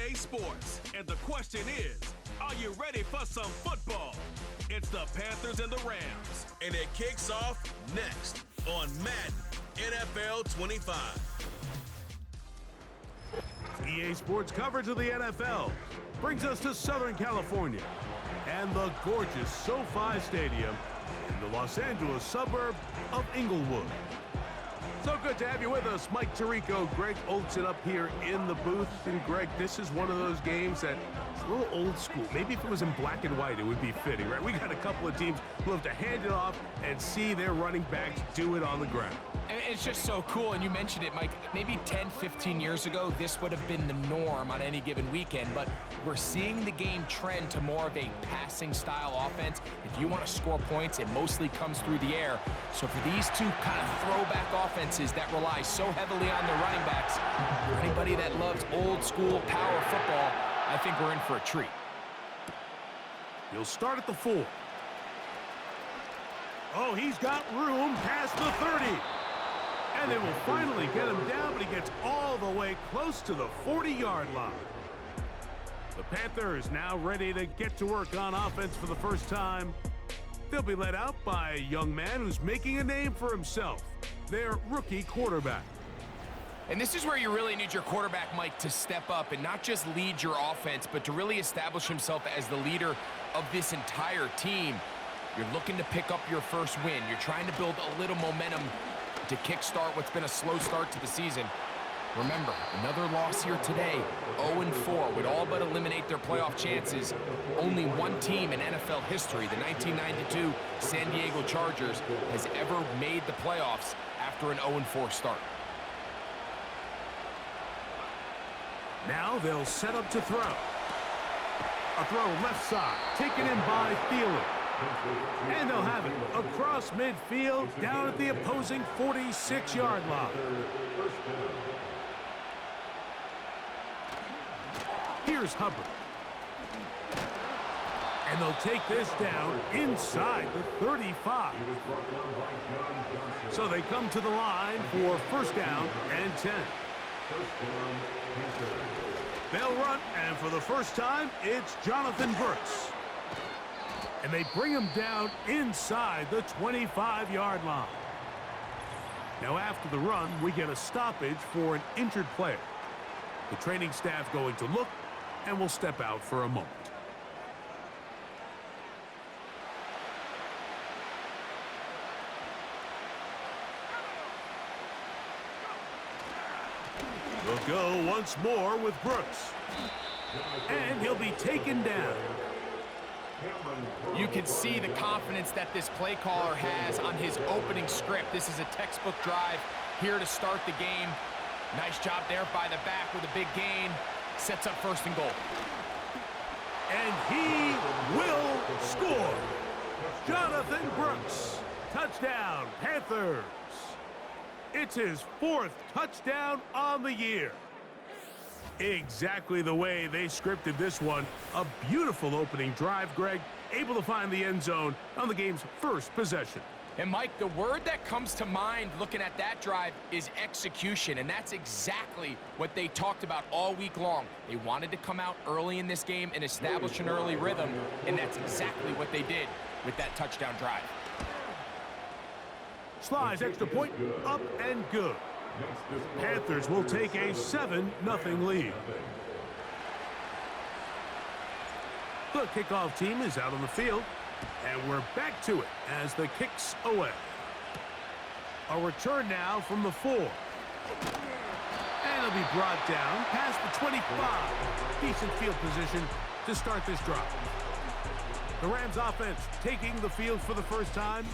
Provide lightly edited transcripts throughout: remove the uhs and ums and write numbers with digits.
EA Sports. And the question is, are you ready for some football? It's the Panthers and the Rams. And it kicks off next on Madden NFL 25. EA Sports coverage of the NFL brings us to Southern California and the gorgeous SoFi Stadium in the Los Angeles suburb of Inglewood. So good to have you with us, Mike Tirico, Greg Olson up here in the booth. And Greg, this is one of those games that it's a little old school. Maybe if it was in black and white, it would be fitting, right? We got a couple of teams who have to hand it off and see their running backs do it on the ground. It's just so cool, and you mentioned it, Mike. Maybe 10, 15 years ago, this would have been the norm on any given weekend, but we're seeing the game trend to more of a passing-style offense. If you want to score points, it mostly comes through the air. So for these two kind of throwback offenses that rely so heavily on their running backs, for anybody that loves old-school power football, I think we're in for a treat. He'll start at the 4. Oh, he's got room past the 30. And they will finally get him down, but he gets all the way close to the 40-yard line. The Panthers now ready to get to work on offense for the first time. They'll be led out by a young man who's making a name for himself, their rookie quarterback. And this is where you really need your quarterback, Mike, to step up and not just lead your offense, but to really establish himself as the leader of this entire team. You're looking to pick up your first win. You're trying to build a little momentum to kickstart what's been a slow start to the season. Remember, another loss here today, 0-4, would all but eliminate their playoff chances. Only one team in NFL history, the 1992 San Diego Chargers, has ever made the playoffs after an 0-4 start. Now they'll set up to throw. A throw left side, taken in by Thielen. And they'll have it across midfield, down at the opposing 46-yard line. Here's Hubbard. And they'll take this down inside the 35. So they come to the line for first down and 10. They'll run, and for the first time, it's Jonathan Brooks. And they bring him down inside the 25-yard line. Now after the run, we get a stoppage for an injured player. The training staff going to look, and we'll step out for a moment. We'll go once more with Brooks. And he'll be taken down. You can see the confidence that this play caller has on his opening script. This is a textbook drive here to start the game. Nice job there by the back with a big gain. Sets up first and goal. And he will score. Jonathan Brooks. Touchdown, Panthers. It's his 4th touchdown on the year. Exactly the way they scripted this one. A beautiful opening drive, Greg. Able to find the end zone on the game's first possession. And Mike, the word that comes to mind looking at that drive is execution, and that's exactly what they talked about all week long. They wanted to come out early in this game and establish an early rhythm, and that's exactly what they did with that touchdown drive. Slides extra point, up and good. Panthers will take a 7-0 lead. The kickoff team is out on the field, and we're back to it as the kick's away. A return now from the 4. And it'll be brought down past the 25. Decent field position to start this drive. The Rams offense taking the field for the first time.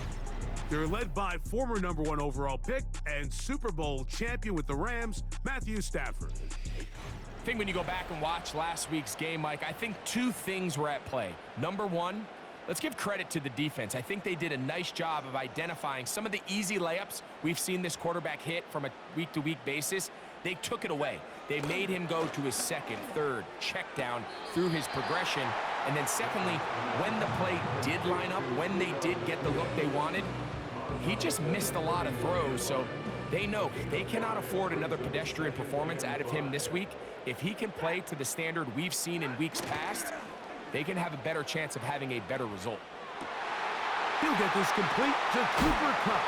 They're led by former #1 overall pick and Super Bowl champion with the Rams, Matthew Stafford. I think when you go back and watch last week's game, Mike, I think 2 things were at play. Number 1, let's give credit to the defense. I think they did a nice job of identifying some of the easy layups we've seen this quarterback hit from a week-to-week basis. They took it away. They made him go to his 2nd, 3rd check down through his progression. And then secondly, when the play did line up, when they did get the look they wanted, he just missed a lot of throws. So They know they cannot afford another pedestrian performance out of him this week. If he can play to the standard we've seen in weeks past, they can have a better chance of having a better result. He'll get this complete to Cooper Kupp.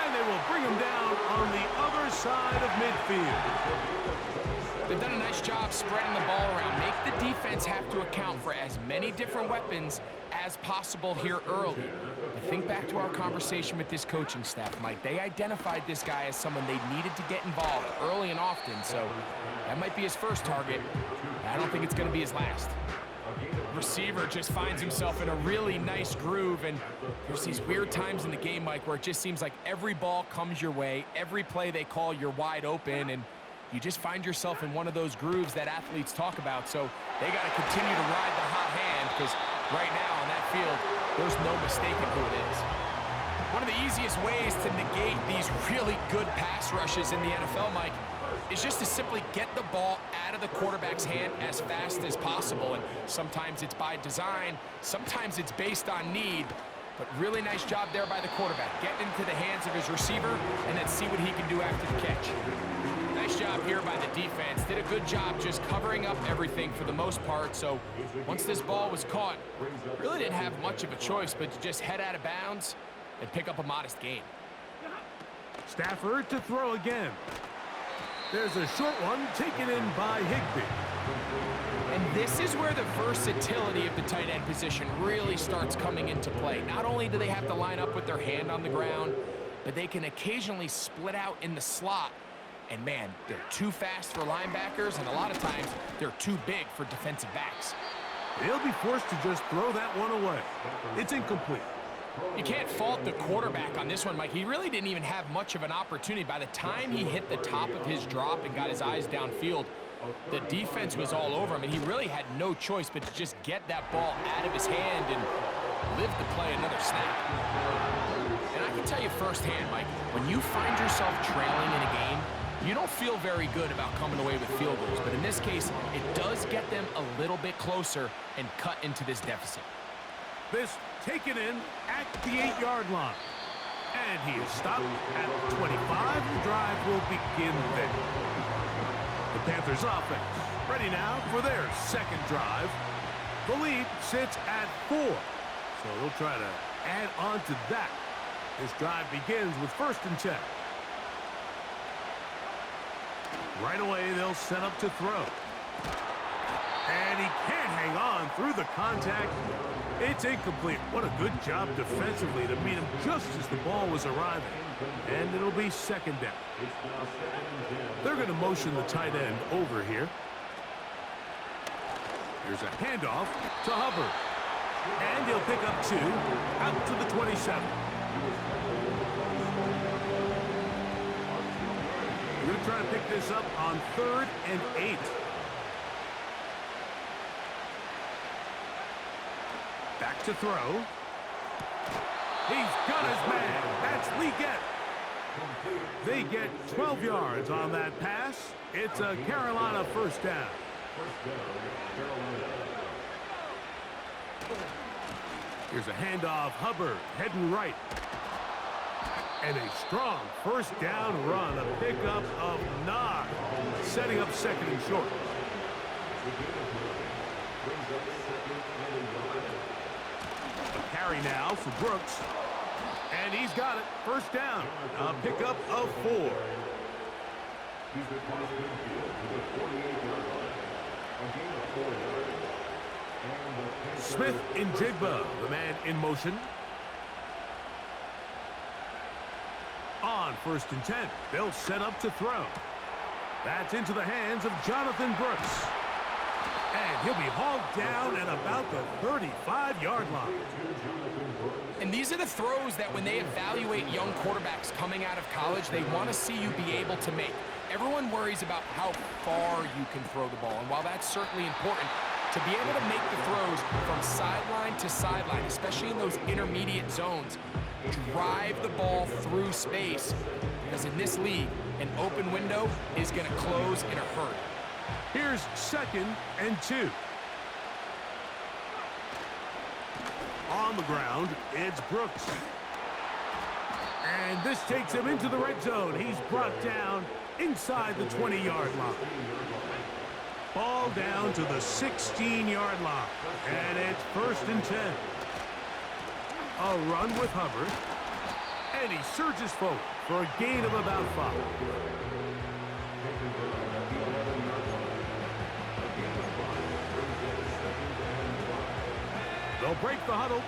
And they will bring him down on the other side of midfield. They've done a nice job spreading the ball around. Make the defense have to account for as many different weapons as possible here early. But think back to our conversation with this coaching staff, Mike. They identified this guy as someone they needed to get involved early and often, so that might be his first target. I don't think it's going to be his last. Receiver just finds himself in a really nice groove, and there's these weird times in the game, Mike, where it just seems like every ball comes your way, every play they call, you're wide open, and you just find yourself in one of those grooves that athletes talk about. So they got to continue to ride the hot hand, because right now on that field, there's no mistaking who it is. One of the easiest ways to negate these really good pass rushes in the NFL, Mike, is just to simply get the ball out of the quarterback's hand as fast as possible. And sometimes it's by design, sometimes it's based on need. But really nice job there by the quarterback. Getting into the hands of his receiver and then see what he can do after the catch. Nice job here by the defense. Did a good job just covering up everything for the most part. So once this ball was caught, really didn't have much of a choice but to just head out of bounds and pick up a modest gain. Stafford to throw again. There's a short one taken in by Higbee. And this is where the versatility of the tight end position really starts coming into play. Not only do they have to line up with their hand on the ground, but they can occasionally split out in the slot. And man, they're too fast for linebackers, and a lot of times they're too big for defensive backs. They'll be forced to just throw that one away. It's incomplete. You can't fault the quarterback on this one, Mike. He really didn't even have much of an opportunity. By the time he hit the top of his drop and got his eyes downfield, the defense was all over him, and he really had no choice but to just get that ball out of his hand and live to play another snap. And I can tell you firsthand, Mike, when you find yourself trailing in a game, you don't feel very good about coming away with field goals. But in this case, it does get them a little bit closer and cut into this deficit. This taken in at the 8-yard line. And he is stopped at the 25. The drive will begin there. The Panthers offense ready now for their second drive. The lead sits at 4. So they'll try to add on to that. This drive begins with 1st and 10. Right away, they'll set up to throw. And he can't hang on through the contact. It's incomplete. What a good job defensively to meet him just as the ball was arriving. And it'll be 2nd down. They're going to motion the tight end over here. Here's a handoff to Hubbard. And he'll pick up 2 out to the 27. We're going to try to pick this up on 3rd and 8. Back to throw. He's got his man. That's Leggett. They get 12 yards on that pass. It's a Carolina 1st down. Here's a handoff. Hubbard heading right. And a strong 1st down run. A pickup of 9. Setting up 2nd and short. A carry now for Brooks. And he's got it. 1st down. A pickup of 4. Smith in Jigba, the man in motion. On 1st and 10, they'll set up to throw. That's into the hands of Jonathan Brooks. And he'll be hauled down at about the 35-yard line. And these are the throws that when they evaluate young quarterbacks coming out of college, they want to see you be able to make. Everyone worries about how far you can throw the ball. And while that's certainly important, to be able to make the throws from sideline to sideline, especially in those intermediate zones, drive the ball through space. Because in this league, an open window is going to close in a hurry. Here's 2nd and 2. On the ground, it's Brooks. And this takes him into the red zone. He's brought down inside the 20-yard line. Ball down to the 16-yard line. And it's 1st and 10. A run with Hubbard. And he surges forward for a gain of about 5. They'll break the huddle.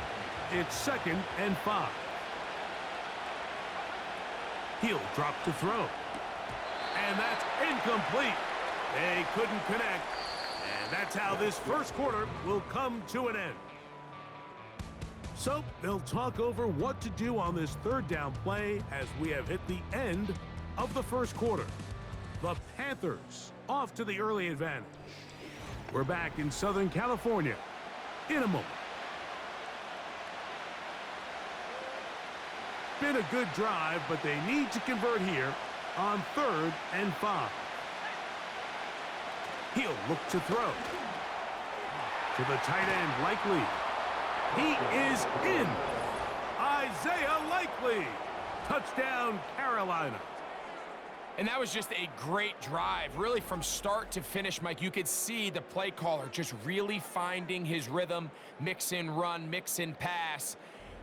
It's 2nd and 5. He'll drop to throw. And that's incomplete. They couldn't connect. And that's how this first quarter will come to an end. So they'll talk over what to do on this 3rd down play as we have hit the end of the first quarter. The Panthers off to the early advantage. We're back in Southern California in a moment. Been a good drive, but they need to convert here on 3rd and 5. He'll look to throw. To the tight end, Likely. He is in. Isaiah Likely. Touchdown, Carolina. And that was just a great drive. Really, from start to finish, Mike, you could see the play caller just really finding his rhythm. Mix in run, mix in pass.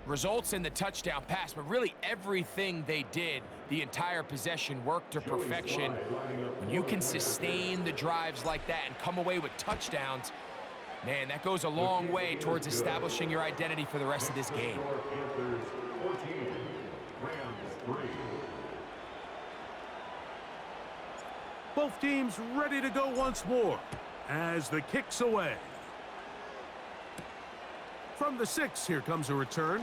Results in the touchdown pass, but really everything they did, the entire possession, worked to perfection. When you can sustain the drives like that and come away with touchdowns, man, that goes a long way towards establishing your identity for the rest of this game. Both teams ready to go once more as the kick's away. From the 6, here comes a return.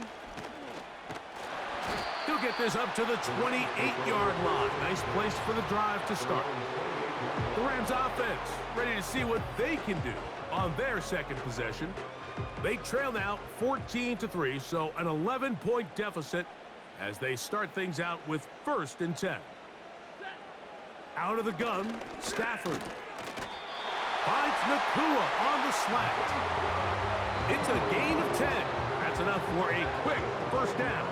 He'll get this up to the 28-yard line. Nice place for the drive to start. The Rams offense ready to see what they can do on their 2nd possession. They trail now 14-3, so an 11-point deficit as they start things out with 1st and 10. Out of the gun, Stafford. Finds Nakua on the slant. It's a gain of 10. That's enough for a quick 1st down.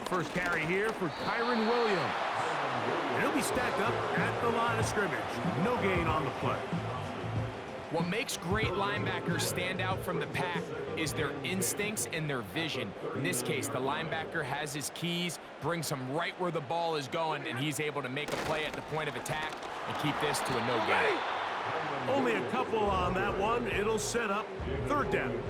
First carry here for Kyron Williams. And he'll be stacked up at the line of scrimmage. No gain on the play. What makes great linebackers stand out from the pack is their instincts and their vision. In this case, the linebacker has his keys, brings him right where the ball is going, and he's able to make a play at the point of attack and keep this to a no gain. Only a couple on that one. It'll set up 3rd down.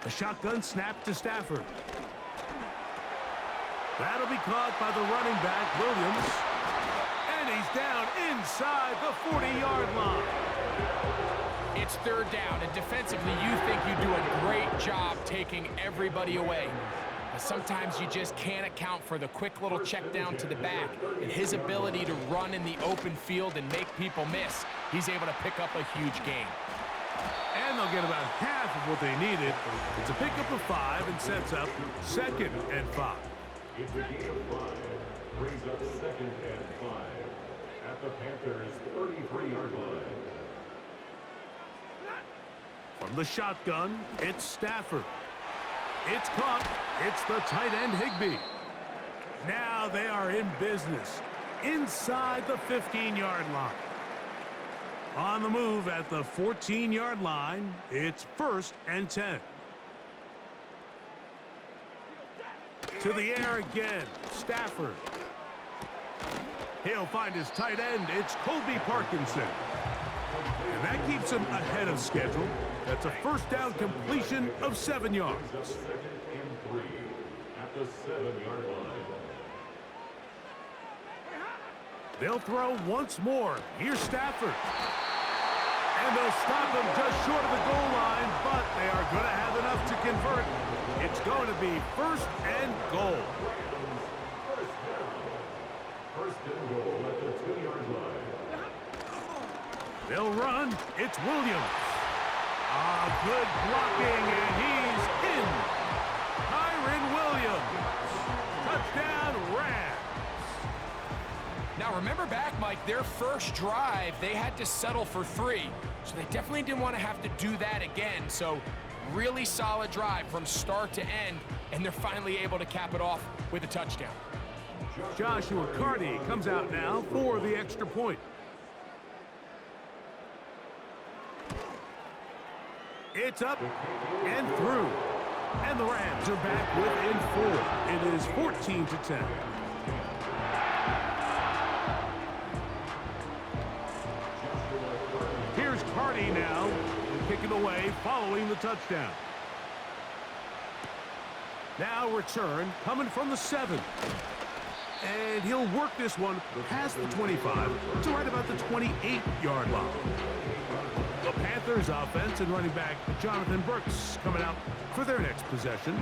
A shotgun snap to Stafford. That'll be caught by the running back, Williams. And he's down inside the 40-yard line. It's 3rd down, and defensively, you think you do a great job taking everybody away. But sometimes you just can't account for the quick little check down to the back and his ability to run in the open field and make people miss. He's able to pick up a huge gain. And they'll get about half of what they needed. It's a pickup of 5 and sets up 2nd and 5. It's a gain of 5. Brings up 2nd and 5 at the Panthers' 33-yard line. From the shotgun, it's Stafford. It's caught. It's the tight end, Higbee. Now they are in business inside the 15-yard line. On the move at the 14-yard line, it's 1st and 10. To the air again, Stafford. He'll find his tight end. It's Colby Parkinson. And that keeps him ahead of schedule. That's a 1st down completion of 7 yards. 2nd and 3 at the 7-yard line. They'll throw once more. Here's Stafford. And they'll stop him just short of the goal line, but they are going to have enough to convert. It's going to be 1st and goal. First down. 1st and goal at the 2-yard line. They'll run. It's Williams. Good blocking, and he's in. Kyron Williams. Touchdown, Rams. Now remember back, Mike, their first drive, they had to settle for 3. So they definitely didn't want to have to do that again. So really solid drive from start to end, and they're finally able to cap it off with a touchdown. Joshua Carty comes out now for the extra point. It's up and through. And the Rams are back within 4. It is 14-10. Here's Carty now, kicking away following the touchdown. Now return coming from the 7. And he'll work this one past the 25 to right about the 28-yard line. The Panthers offense and running back Jonathan Brooks coming out for their next possession.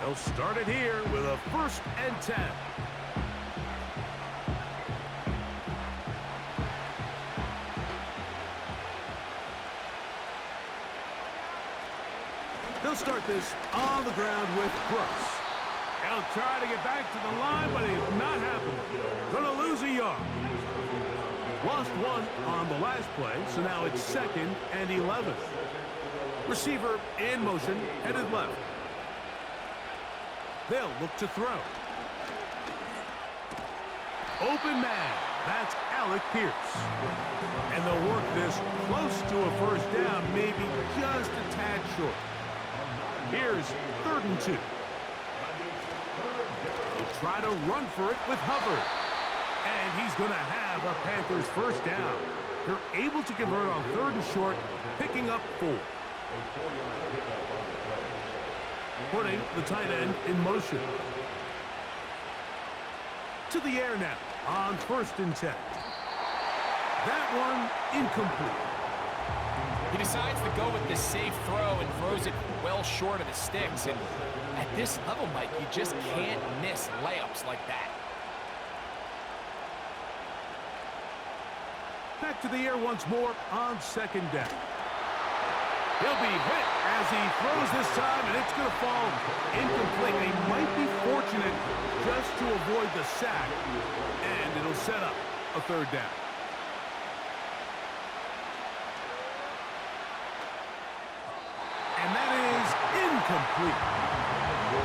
They'll start it here with a 1st and 10. They'll start this on the ground with Brooks. He'll try to get back to the line, but it's not happening. Gonna lose a yard. Lost 1 on the last play, so now it's 2nd and 11. Receiver in motion, headed left. They'll look to throw. Open man. That's Alec Pierce. And they'll work this close to a 1st down, maybe just a tad short. Here's 3rd and 2. They'll try to run for it with Hubbard. And he's going to have a Panthers 1st down. They're able to convert on 3rd and short, picking up 4. Putting the tight end in motion. To the air now on 1st and 10. That one incomplete. He decides to go with the safe throw and throws it well short of the sticks. And at this level, Mike, you just can't miss layups like that. Back to the air once more on 2nd down. He'll be hit as he throws this time, and it's going to fall incomplete. They might be fortunate just to avoid the sack, and it'll set up a 3rd down. And that is incomplete.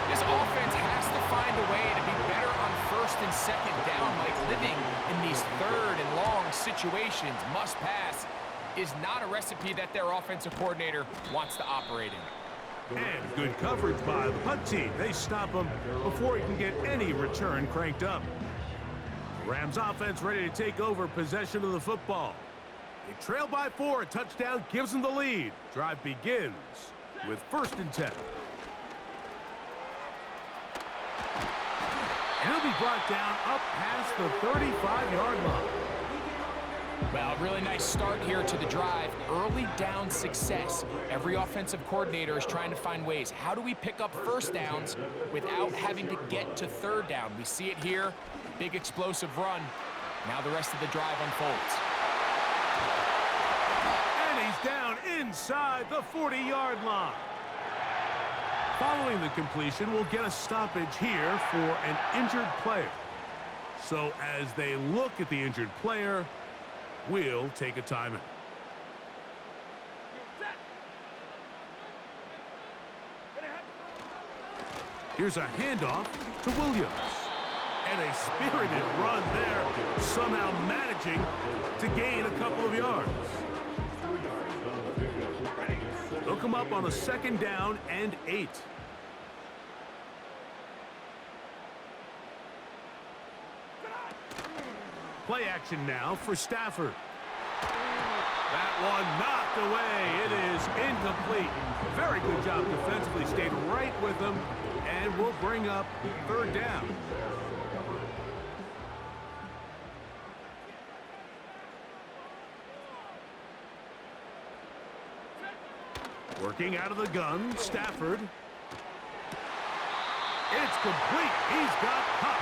This offense has to find a way to be better on 1st and 2nd down, Mike. Living in these 3rd and long situations, must pass, is not a recipe that their offensive coordinator wants to operate in. And good coverage by the punt team. They stop him before he can get any return cranked up. Rams offense ready to take over possession of the football. They trail by 4. A touchdown gives them the lead. Drive begins with 1st and 10. And he'll be brought down up past the 35-yard line. Well, really nice start here to the drive. Early down success. Every offensive coordinator is trying to find ways. How do we pick up 1st downs without having to get to 3rd down? We see it here. Big explosive run. Now the rest of the drive unfolds. And he's down inside the 40-yard line. Following the completion, we'll get a stoppage here for an injured player. So as they look at the injured player, we'll take a timeout. Here's a handoff to Williams. And a spirited run there, somehow managing to gain a couple of yards. They'll come up on a 2nd down and 8. Play action now for Stafford. That one knocked away. It is incomplete. Very good job defensively. Stayed right with them and will bring up 3rd down. Working out of the gun, Stafford. It's complete. He's got Hupp.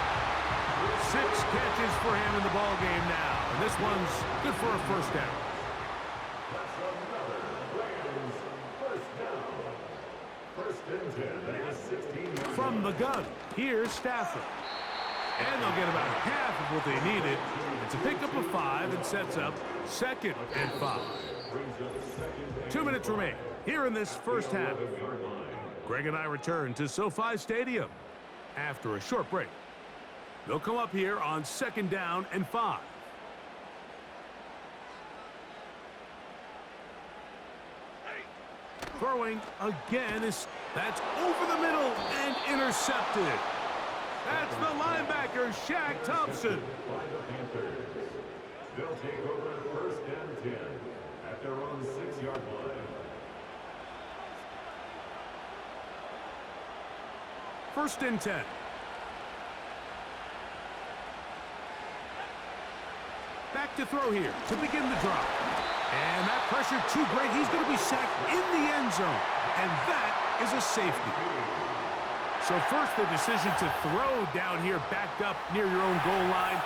6 catches for him in the ball game now. And this one's good for a 1st down. from the gun. Here's Stafford. And they'll get about half of what they needed. It's a pickup of 5 and sets up 2nd and 5. 2 minutes remain here in this first half. Greg and I return to SoFi Stadium after a short break. They'll come up here on 2nd down and 5. Throwing again that's over the middle and intercepted. That's the linebacker, Shaq Thompson. By the Panthers. They'll take over 1st and 10 at their own 6-yard line. 1st and 10. Back to throw here to begin the drive. And that pressure too great. He's going to be sacked in the end zone. And that is a safety. So first the decision to throw down here backed up near your own goal line.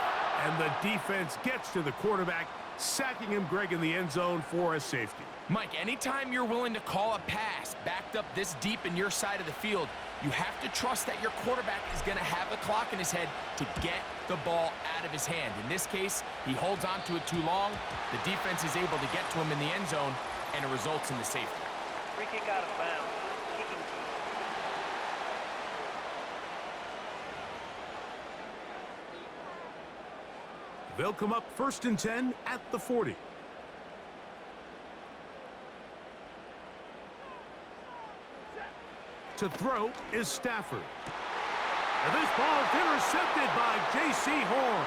And the defense gets to the quarterback, sacking him, Greg, in the end zone for a safety. Mike, anytime you're willing to call a pass backed up this deep in your side of the field, you have to trust that your quarterback is going to have the clock in his head to get the ball out of his hand. In this case, he holds on to it too long. The defense is able to get to him in the end zone, and it results in the safety. Free kick out of bounds. Kicking team. They'll come up 1st and 10 at the 40. To throw is Stafford. And this ball is intercepted by J.C. Horn.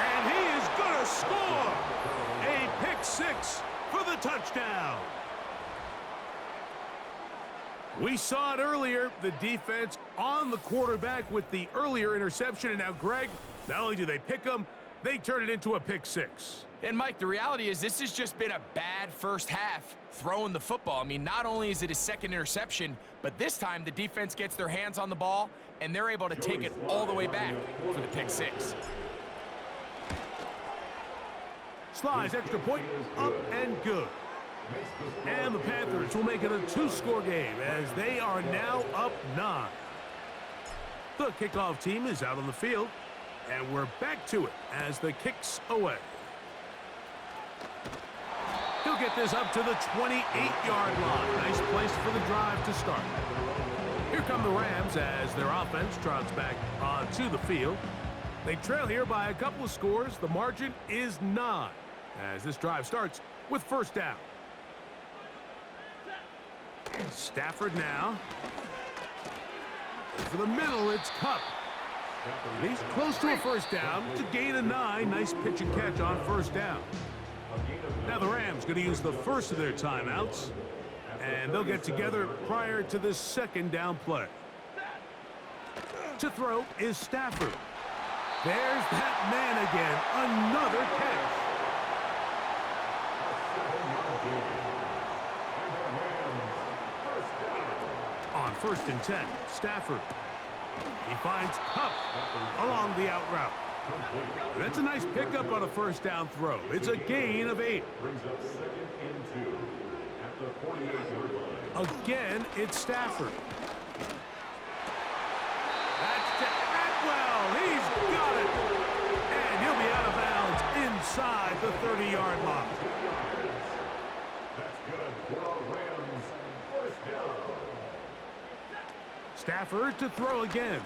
And he is going to score a pick 6 for the touchdown. We saw it earlier, the defense on the quarterback with the earlier interception. And now, Greg, not only do they pick him, they turn it into a pick 6. And, Mike, the reality is this has just been a bad first half throwing the football. I mean, not only is it his 2nd interception, but this time the defense gets their hands on the ball, and they're able to take it all the way back for the pick 6. Slides, extra point, up and good. And the Panthers will make it a 2-score game as they are now up 9. The kickoff team is out on the field, and we're back to it as the kick's away. He'll get this up to the 28-yard line. Nice place for the drive to start. Here come the Rams as their offense trots back onto the field. They trail here by a couple of scores. The margin is 9 as this drive starts with 1st down. Stafford now. For the middle, it's Cup. And he's close to a 1st down to gain a 9. Nice pitch and catch on 1st down. Now the Rams going to use the first of their timeouts, and they'll get together prior to this 2nd down play. To throw is Stafford. There's that man again. Another catch. On 1st and 10, Stafford. He finds Cup along the out route. That's a nice pickup on a 1st down throw. It's a gain of 8. Brings up 2nd and 2 at the 48-yard line. Again, it's Stafford. That's to Atwell. He's got it. And he'll be out of bounds inside the 30-yard line. That's good for the Rams. 1st down. Stafford to throw again.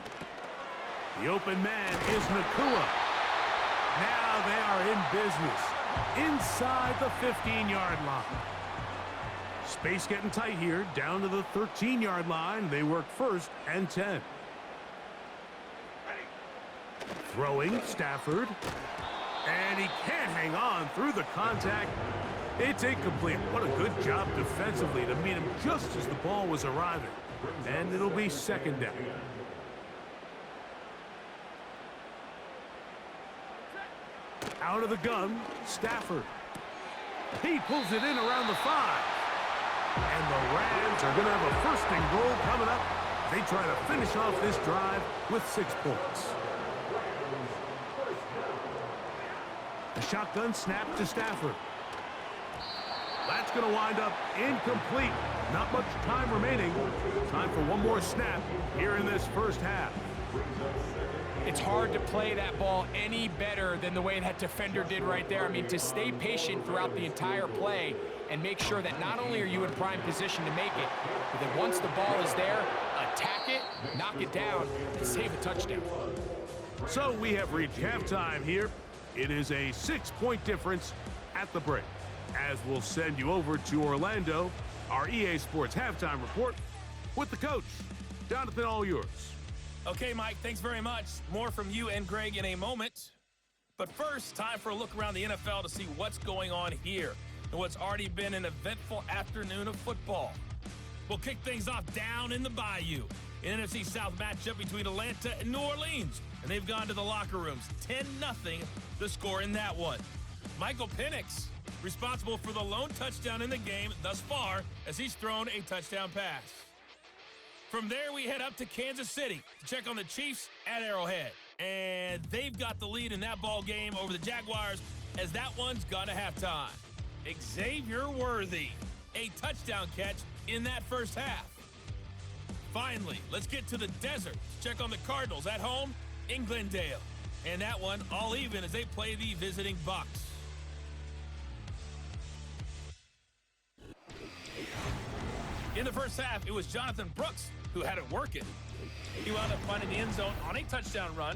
The open man is Nakua. Now they are in business inside the 15-yard line. Space getting tight here, down to the 13-yard line. They work 1st and 10. Throwing Stafford. And he can't hang on through the contact. It's incomplete. What a good job defensively to meet him just as the ball was arriving. And it'll be 2nd down. Out of the gun, Stafford. He pulls it in around the 5. And the Rams are going to have a 1st and goal coming up. They try to finish off this drive with 6 points. The shotgun snap to Stafford. That's going to wind up incomplete. Not much time remaining. Time for one more snap here in this first half. It's hard to play that ball any better than the way that defender did right there. I mean, to stay patient throughout the entire play and make sure that not only are you in prime position to make it, but that once the ball is there, attack it, knock it down, and save a touchdown. So we have reached halftime here. It is a 6-point difference at the break. As we'll send you over to Orlando, our EA Sports halftime report with the coach. Jonathan, all yours. Okay, Mike, thanks very much. More from you and Greg in a moment. But first, time for a look around the NFL to see what's going on here and what's already been an eventful afternoon of football. We'll kick things off down in the Bayou. An NFC South matchup between Atlanta and New Orleans. And they've gone to the locker rooms. 10-0 the score in that one. Michael Penix responsible for the lone touchdown in the game thus far as he's thrown a touchdown pass. From there, we head up to Kansas City to check on the Chiefs at Arrowhead. And they've got the lead in that ball game over the Jaguars as that one's gone to halftime. Xavier Worthy, a touchdown catch in that first half. Finally, let's get to the desert to check on the Cardinals at home in Glendale. And that one all even as they play the visiting Bucs. In the first half, it was Jonathan Brooks who had it working. He wound up finding the end zone on a touchdown run.